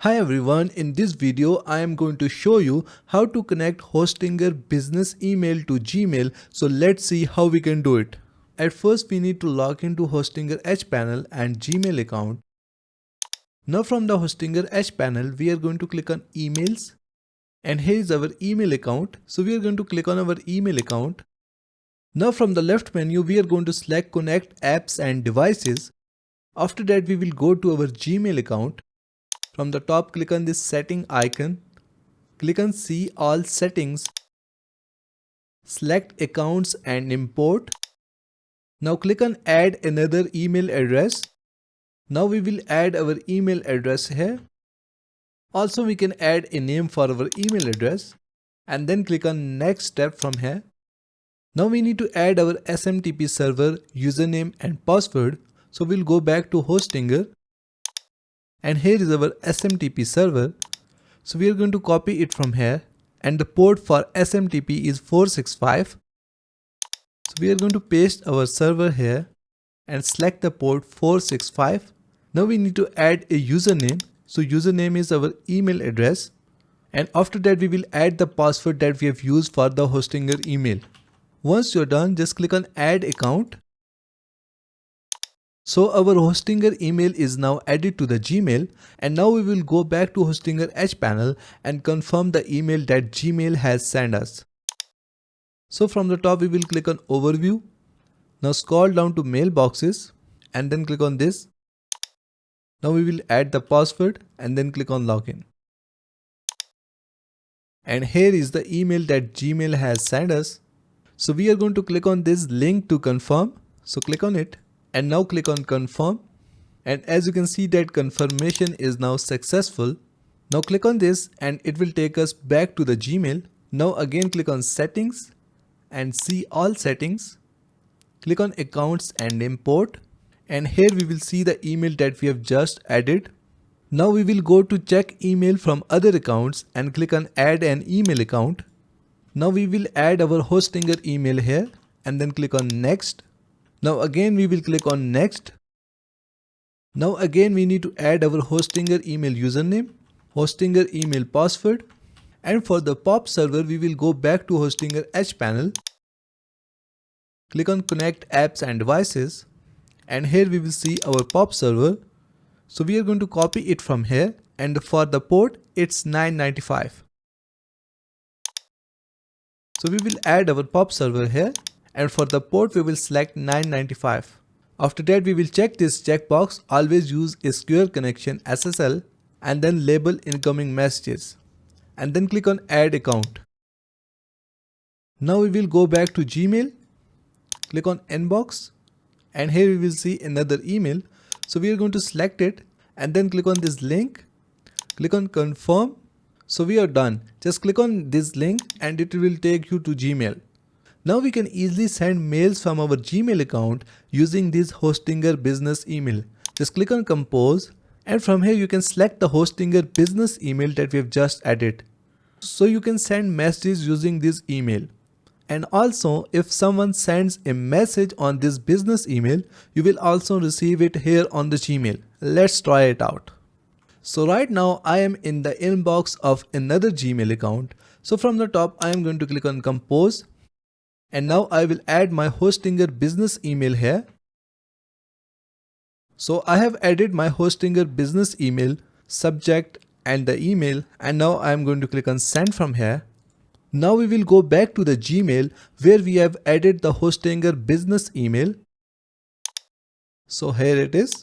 Hi everyone, in this video I am going to show you how to connect Hostinger business email to Gmail. So let's see how we can do it. At first we need to log into Hostinger Edge panel and Gmail account. Now from the Hostinger Edge panel we are going to click on emails and here is our email account. So we are going to click on our email account. Now from the left menu we are going to select connect apps and devices. After that we will go to our Gmail account. From the top, click on this setting icon. Click on see all settings. Select accounts and import. Now click on add another email address. Now we will add our email address here. Also we can add a name for our email address and then click on next step from here. Now we need to add our SMTP server username and password. So we'll go back to Hostinger. And here is our SMTP server. So we are going to copy it from here and the port for SMTP is 465. So we are going to paste our server here and select the port 465. Now we need to add a username. So username is our email address. And after that we will add the password that we have used for the Hostinger email. Once you're done, just click on add account. So our Hostinger email is now added to the Gmail, and now we will go back to Hostinger Edge panel and confirm the email that Gmail has sent us. So from the top we will click on overview. Now scroll down to mailboxes and then click on this. Now we will add the password and then click on login. And here is the email that Gmail has sent us. So we are going to click on this link to confirm. So click on it. And now click on confirm, and as you can see that confirmation is now successful. Now click on this and it will take us back to the Gmail. Now again click on settings and see all settings. Click on accounts and import, and here we will see the email that we have just added. Now we will go to check email from other accounts and click on add an email account. Now we will add our Hostinger email here and then click on next. Now again we will click on next. Now again we need to add our Hostinger email username, Hostinger email password, and for the POP server we will go back to Hostinger Edge panel. Click on connect apps and devices, and here we will see our POP server. So we are going to copy it from here, and for the port it's 995. So we will add our POP server here. And for the port we will select 995. After that we will check this checkbox, always use a secure connection SSL, and then label incoming messages and then click on add account. Now we will go back to Gmail, click on inbox, and here we will see another email. So we are going to select it and then click on this link, click on confirm. So we are done. Just click on this link and it will take you to Gmail. Now we can easily send mails from our Gmail account using this Hostinger business email. Just click on compose, and from here you can select the Hostinger business email that we have just added. So you can send messages using this email. And also if someone sends a message on this business email, you will also receive it here on the Gmail. Let's try it out. So right now I am in the inbox of another Gmail account. So from the top I am going to click on compose. And now I will add my Hostinger business email here. So I have added my Hostinger business email, subject and the email, and now I am going to click on send from here. Now we will go back to the Gmail where we have added the Hostinger business email. So here it is.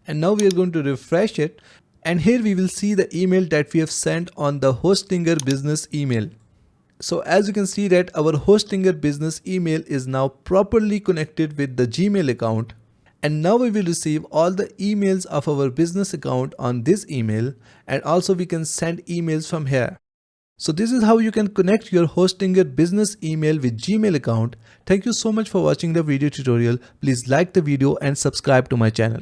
And now we are going to refresh it, and here we will see the email that we have sent on the Hostinger business email. So as you can see that our Hostinger business email is now properly connected with the Gmail account, and now we will receive all the emails of our business account on this email, and also we can send emails from here. So this is how you can connect your Hostinger business email with Gmail account. Thank you so much for watching the video tutorial. Please like the video and subscribe to my channel.